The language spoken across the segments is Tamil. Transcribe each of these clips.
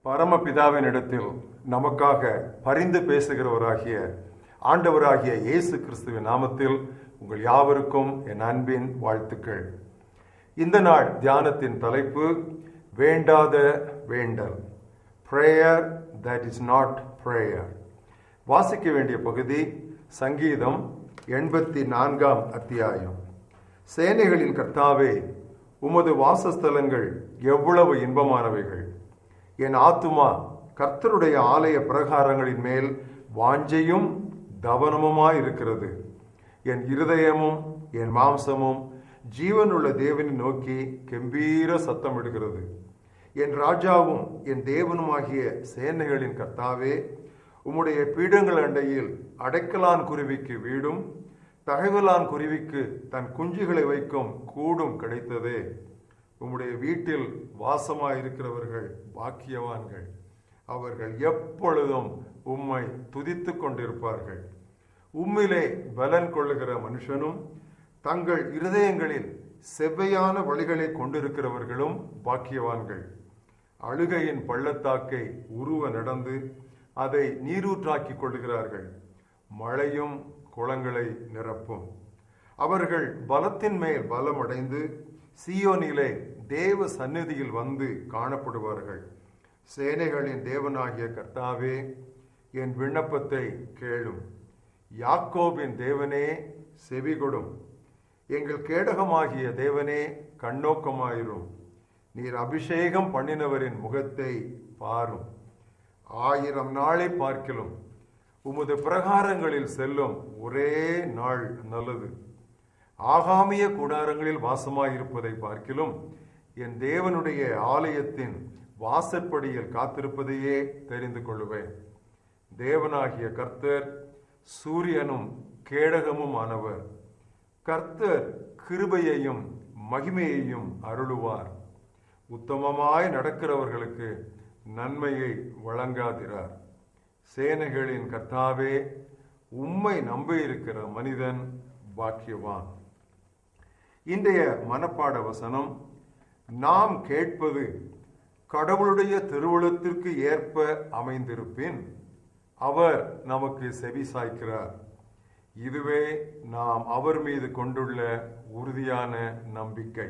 பரமபிதாவினிடத்தில் நமக்காக பரிந்து பேசுகிறவராகிய ஆண்டவராகிய இயேசு கிறிஸ்துவின் நாமத்தில் உங்கள் யாவருக்கும் என் அன்பின் வாழ்த்துக்கள். இந்த நாள் தியானத்தின் தலைப்பு வேண்டாத வேண்டல், prayer that is not prayer. வாசிக்க வேண்டிய பகுதி சங்கீதம் 84 அத்தியாயம். சேனைகளின் கர்த்தாவே, உமது வாசஸ்தலங்கள் எவ்வளவு இன்பமானவைகள்! என் ஆத்துமா கர்த்தருடைய ஆலய பிரகாரங்களின் மேல் வாஞ்சையும் தவனமுமாயிருக்கிறது. என் இருதயமும் என் மாம்சமும் ஜீவனுள்ள தேவனை நோக்கி கெம்பீர சத்தமிடுகிறது. என் ராஜாவும் என் தேவனுமாகிய சேனைகளின் கர்த்தாவே, உம்முடைய பீடங்கள் அண்டையில் அடைக்கலான் குருவிக்கு வீடும் தகைவலான் குருவிக்கு தன் குஞ்சுகளை வைக்கும் கூடும் கிடைத்ததே. உம்முடைய வீட்டில் வாசமாயிருக்கிறவர்கள் பாக்கியவான்கள். அவர்கள் எப்பொழுதும் உம்மை துதித்து கொண்டிருப்பார்கள். உம்மிலே பலன் கொள்ளுகிற மனுஷனும் தங்கள் இருதயங்களில் செவ்வையான வழிகளை கொண்டிருக்கிறவர்களும் பாக்கியவான்கள். அழுகையின் பள்ளத்தாக்கை உருவ நடந்து அதை நீரூற்றாக்கி கொள்ளுகிறார்கள். மழையும் குளங்களை நிரப்பும். அவர்கள் பலத்தின் மேல் பலம் அடைந்து சீயோனிலே தேவ சந்நிதியில் வந்து காணப்படுவார்கள். சேனைகளின் தேவனாகிய கர்த்தாவே, என் விண்ணப்பத்தை கேளும். யாக்கோபின் தேவனே, செவிகொடும். எங்கள் கேடகமாகிய தேவனே, கண்ணோக்கமாயிரும். நீர் அபிஷேகம் பண்ணினவரின் முகத்தை பாரும். 1000 நாளை பார்க்கிலும் உமது பிரகாரங்களில் செல்லும் ஒரே நாள் நல்லது. ஆகாமிய கூடாரங்களில் வாசமாயிருப்பதை பார்க்கிலும் என் தேவனுடைய ஆலயத்தின் வாசற்படியில் காத்திருப்பதையே தெரிந்து கொள்ளுவேன். தேவனாகிய கர்த்தர் சூரியனும் கேடகமும் ஆனவர். கர்த்தர் கிருபையையும் மகிமையையும் அருளுவார். உத்தமமாய் நடக்கிறவர்களுக்கு நன்மையை வழங்காதிரார். சேனைகளின் கர்த்தாவே, உம்மை நம்பியிருக்கிற மனிதன் பாக்கியவான். இன்றைய மனப்பாட வசனம், நாம் கேட்பது கடவுளுடைய திருவுளத்திற்கு ஏற்ப அமைந்திருப்பின் அவர் நமக்கு செவி சாய்க்கிறார். இதுவே நாம் அவர் மீது கொண்டுள்ள உறுதியான நம்பிக்கை.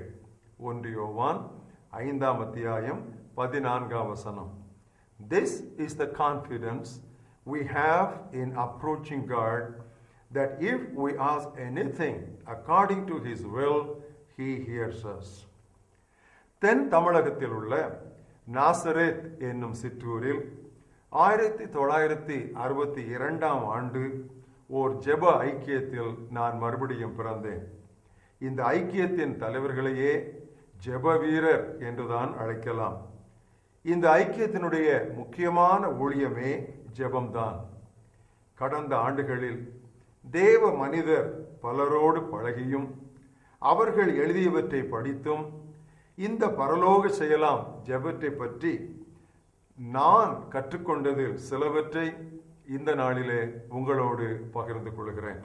1 யோவான் 5 அத்தியாயம் 14 வசனம். This is the confidence we have in approaching God, that if we ask anything according to his will, he hears us. தென் தமிழகத்தில் உள்ள நாசரேத் என்னும் சிற்றூரில் 1962 ஆண்டு ஓர் ஜெப ஐக்கியத்தில் நான் மறுபடியும் பிறந்தேன். இந்த ஐக்கியத்தின் தலைவர்களையே ஜெப வீரர் என்றுதான் அழைக்கலாம். இந்த ஐக்கியத்தினுடைய முக்கியமான ஊழியமே ஜெபம்தான். கடந்த ஆண்டுகளில் தேவ மனிதர் பலரோடு பழகியும் அவர்கள் எழுதியவற்றை படித்தும் இந்த பரலோக செயலாம் ஜெபத்தை பற்றி நான் கற்றுக்கொண்டதில் சிலவற்றை இந்த நாளிலே உங்களோடு பகிர்ந்து கொள்கிறேன்.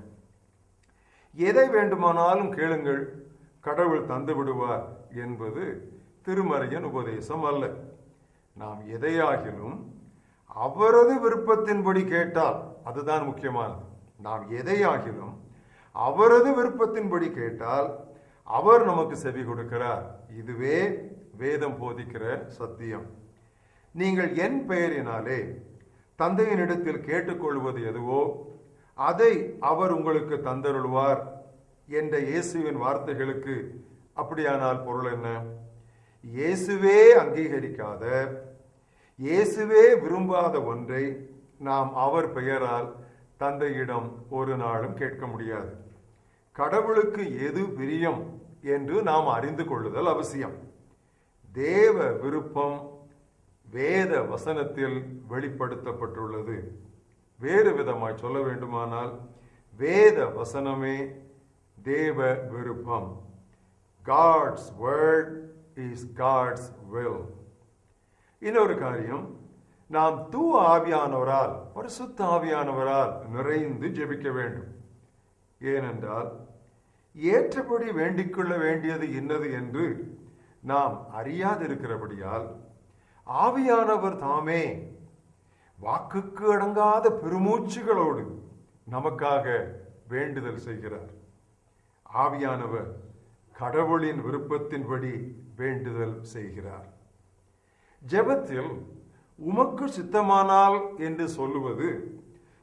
எதை வேண்டுமானாலும் கேளுங்கள், கடவுள் தந்து விடுவார் என்பது திருமறையின் உபதேசம் அல்ல. நாம் எதையாகிலும் அவரது விருப்பத்தின்படி கேட்டால் அதுதான் முக்கியமானது. நாம் எதையாகிலும் அவரது விருப்பத்தின்படி கேட்டால் அவர் நமக்கு செவி கொடுக்கிறார். இதுவே வேதம் போதிக்கிற சத்தியம். நீங்கள் என் பெயரினாலே தந்தையினிடத்தில் கேட்டுக்கொள்வது எதுவோ அதை அவர் உங்களுக்கு தந்தருள்வார் என்ற இயேசுவின் வார்த்தைகளுக்கு அப்படியானால் பொருள் என்ன? இயேசுவே அங்கீகரிக்காத, இயேசுவே விரும்பாத ஒன்றை நாம் அவர் பெயரால் தந்தையிடம் ஒரு நாளும் கேட்க முடியாது. கடவுளுக்கு எது பிரியம் என்று நாம் அறிந்து கொள்ளுதல் அவசியம். தேவ விருப்பம் வேத வசனத்தில் வெளிப்படுத்தப்பட்டுள்ளது. வேறு விதமாய் சொல்ல வேண்டுமானால் வேத வசனமே தேவ விருப்பம். God's word is God's will. இன்னொரு காரியம், நாம் தூய ஆவியானவரால், பரிசுத்த ஆவியானவரால் நிறைந்து ஜெபிக்க வேண்டும். ஏனென்றால் ஏற்றபடி வேண்டிக்கொள்ள வேண்டியது இன்னது என்று நாம் அறியாதிருக்கிறபடியால் ஆவியானவர் தாமே வாக்குக்கு அடங்காத பெருமூச்சுகளோடு நமக்காக வேண்டுதல் செய்கிறார். ஆவியானவர் கடவுளின் விருப்பத்தின்படி வேண்டுதல் செய்கிறார். ஜெபத்தில் உமக்கு சித்தமானால் என்று சொல்லுவது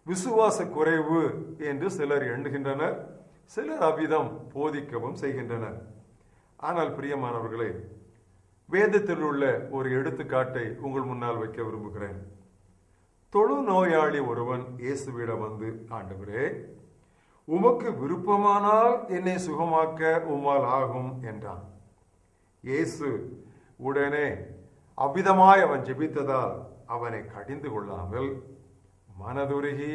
விசுவாச குறைவு என்று சிலர் எண்ணுகின்றனர், சிலர் அவ்விதம் போதிக்கவும் செய்கின்றனர். ஆனால் பிரியமானவர்களே, வேதத்தில் உள்ள ஒரு எடுத்துக்காட்டை உங்கள் முன்னால் வைக்க விரும்புகிறேன். தொழுநோயாளி ஒருவன் இயேசுவிடம் வந்து, ஆண்டவரே, உமக்கு விருப்பமானால் என்னை சுகமாக்க உம்மால் ஆகும் என்றான். இயேசு உடனே அவ்விதமாய் அவன் ஜெபித்ததால் அவனை கடிந்து கொள்ளாமல் மனதுருகி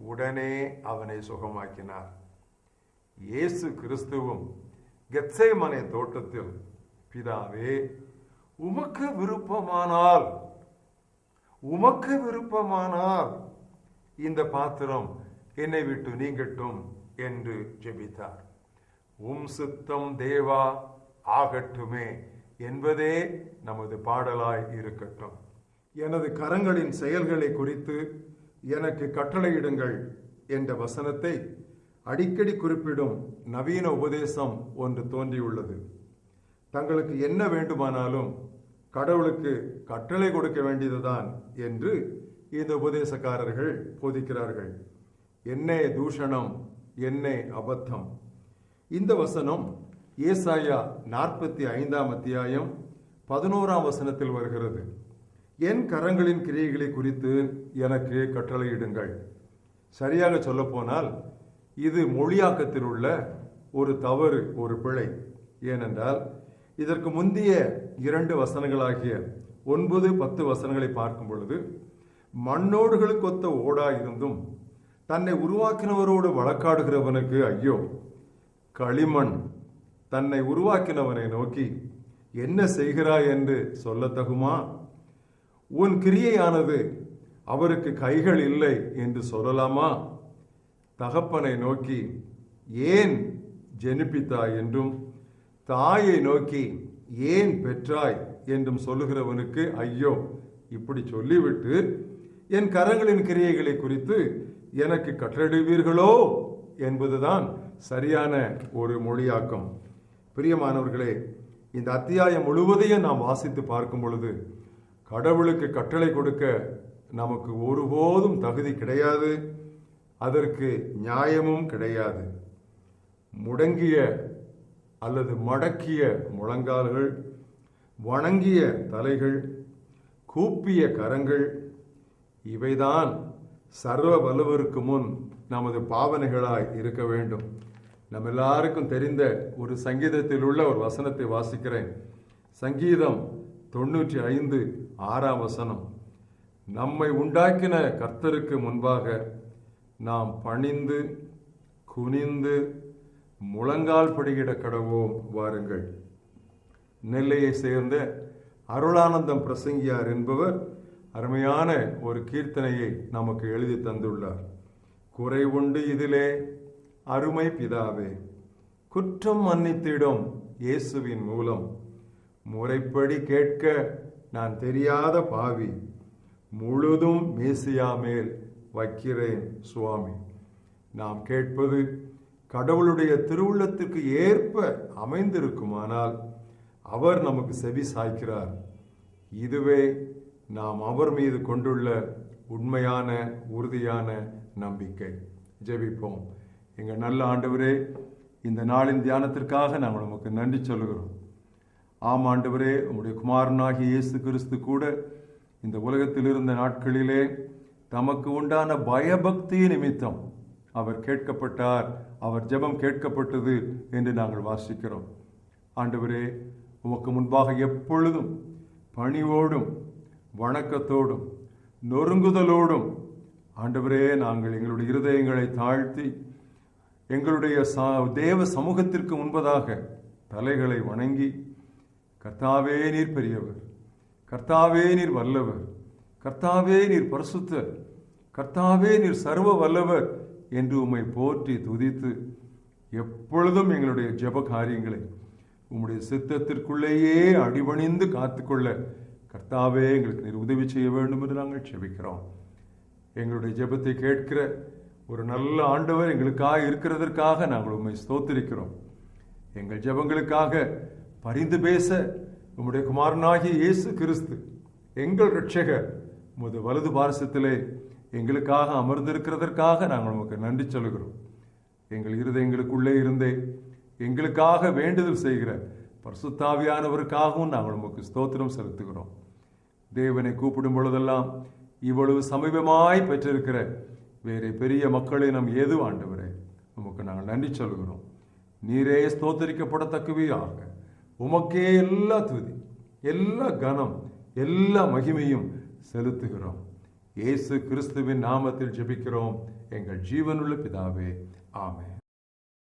உடனே அவனை சுகமாக்கினார். இயேசு கிறிஸ்துவும் கெத்சேமனே தோட்டத்தில், பிதாவே, உமக்கு விருப்பமானால் இந்த பாத்திரம் என்னை விட்டு நீங்கட்டும் என்று ஜெபித்தார். உம் சித்தம் தேவா ஆகட்டுமே என்பதே நமது பாடலாய் இருக்கட்டும். எனது கரங்களின் செயல்களை குறித்து எனக்கு கட்டளையிடுங்கள் என்ற வசனத்தை அடிக்கடி குறிப்பிடும் நவீன உபதேசம் ஒன்று தோன்றியுள்ளது. தங்களுக்கு என்ன வேண்டுமானாலும் கடவுளுக்கு கட்டளை கொடுக்க வேண்டியதுதான் என்று இந்த உபதேசக்காரர்கள் போதிக்கிறார்கள். என்னே தூஷணம், என்னே அபத்தம். இந்த வசனம் ஏசாயா 45 அத்தியாயம் 11 வசனத்தில் வருகிறது. என் கரங்களின் கிரியைகளை குறித்து எனக்கு கட்டளையிடுங்கள். சரியாக சொல்ல போனால் இது மொழியாக்கத்தில் உள்ள ஒரு தவறு, ஒரு பிழை. ஏனென்றால் இதற்கு முந்தைய 2 வசனங்களாகிய 9, 10 வசனங்களை பார்க்கும் பொழுது, மண்ணோடுகளுக்கு ஒத்த ஓடாயிருந்தும் தன்னை உருவாக்கினவரோடு வழக்காடுகிறவனுக்கு ஐயோ, களிமண் தன்னை உருவாக்கினவனை நோக்கி என்ன செய்கிறாய் என்று சொல்லத்தகுமா? உன் கிரியையானது அவருக்கு கைகள் இல்லை என்று சொல்லலாமா? தகப்பனை நோக்கி ஏன் ஜெனிப்பித்தாய் என்றும் தாயை நோக்கி ஏன் பெற்றாய் என்றும் சொல்லுகிறவனுக்கு ஐயோ. இப்படி சொல்லிவிட்டு என் கரங்களின் கிரியைகளை குறித்து எனக்கு கட்டளையிடுவீர்களோ என்பதுதான் சரியான ஒரு மொழியாக்கம். பிரியமானவர்களே, இந்த அத்தியாயம் முழுவதையும் நாம் வாசித்து பார்க்கும் பொழுது கடவுளுக்கு கட்டளை கொடுக்க நமக்கு ஒருபோதும் தகுதி கிடையாது, அதற்கு நியாயமும் கிடையாது. முடங்கிய அல்லது மடக்கிய முழங்கால்கள், வணங்கிய தலைகள், கூப்பிய கரங்கள், இவைதான் சர்வ வல்லவருக்கு முன் நமது பாவனைகளாய் இருக்க வேண்டும். நம்ம எல்லாருக்கும் தெரிந்த ஒரு சங்கீதத்தில் உள்ள ஒரு வசனத்தை வாசிக்கிறேன். சங்கீதம் 95:6 வசனம். நம்மை உண்டாக்கின கர்த்தருக்கு முன்பாக நாம் பணிந்து குனிந்து முழங்கால் படியிட கடவோம் வாருங்கள். நெல்லையை சேர்ந்த அருளானந்தம் பிரசங்கியார் என்பவர் அருமையான ஒரு கீர்த்தனையை நமக்கு எழுதி தந்துள்ளார். குறைவுண்டு இதிலே அருமை பிதாவே, குற்றம் மன்னித்திடும் இயேசுவின் மூலம் முறைப்படி கேட்க நான் தெரியாத பாவி, முழுதும் மேசியா மேல் வைக்கிறேன் சுவாமி. நாம் கேட்பது கடவுளுடைய திருவுள்ளத்திற்கு ஏற்ப அமைந்திருக்குமானால் அவர் நமக்கு செவி சாய்க்கிறார். இதுவே நாம் அவர் மீது கொண்டுள்ள உண்மையான உறுதியான நம்பிக்கை. ஜெபிப்போம். எங்கள் நல்ல ஆண்டவரே, இந்த நாளின் தியானத்திற்காக நாங்கள் நமக்கு நன்றி சொல்லுகிறோம். ஆம் ஆண்டவரே, உம்முடைய குமாரனாகிய இயேசு கிறிஸ்து கூட இந்த உலகத்தில் இருந்த நாட்களிலே தமக்கு உண்டான பயபக்தி நிமித்தம் அவர் கேட்கப்பட்டார், அவர் ஜெபம் கேட்கப்பட்டது என்று நாங்கள் வாசிக்கிறோம். ஆண்டவரே, உமக்கு முன்பாக எப்பொழுதும் பணிவோடும் வணக்கத்தோடும் நொறுங்குதலோடும் ஆண்டவரே நாங்கள் எங்களுடைய இருதயங்களை தாழ்த்தி எங்களுடைய தேவ சமூகத்திற்கு முன்பதாக தலைகளை வணங்கி, கர்த்தாவே நீர் பெரியவர், கர்த்தாவே நீர் வல்லவர், கர்த்தாவே நீர் பரிசுத்தர், கர்த்தாவே நீர் சர்வ வல்லவர் என்று உம்மை போற்றி துதித்து எப்பொழுதும் எங்களுடைய ஜெப காரியங்களை உம்முடைய சித்தத்திற்குள்ளேயே அடிபணிந்து காத்துக்கொள்ள கர்த்தாவே எங்களுக்கு நீர் உதவி செய்ய வேண்டும் என்று நாங்கள் ஜெபிக்கிறோம். எங்களுடைய ஜெபத்தை கேட்கிற ஒரு நல்ல ஆண்டவர் எங்களுக்காக இருக்கிறதற்காக நாங்கள் உம்மை ஸ்தோத்திரிக்கிறோம். எங்கள் ஜெபங்களுக்காக பரிந்து பேச உம்முடைய குமாரனாகிய இயேசு கிறிஸ்து எங்கள் இரட்சகர் உமது வலது பாரசத்திலே எங்களுக்காக அமர்ந்திருக்கிறதற்காக நாங்கள் உமக்கு நன்றி சொல்கிறோம். எங்கள் இருதயங்களுக்குள்ளே இருந்தே எங்களுக்காக வேண்டுதல் செய்கிற பரிசுத்தாவியானவருக்காகவும் நாங்கள் உமக்கு ஸ்தோத்திரம் செலுத்துகிறோம். தேவனை கூப்பிடும் பொழுதெல்லாம் இவ்வளவு சமீபமாய் பெற்றிருக்கிற வேறு பெரிய மக்களை நாம் ஏது ஆண்டவரே உமக்கு நாங்கள் நன்றி சொல்கிறோம். நீரே ஸ்தோத்தரிக்கப்படத்தக்கவையாக உமக்கே எல்லா துதி, எல்லா கனம், எல்லா மகிமையும் செலுத்துகிறோம். இயேசு கிறிஸ்துவின் நாமத்தில் ஜெபிக்கிறோம் எங்கள் ஜீவனுள்ள பிதாவே, ஆமென்.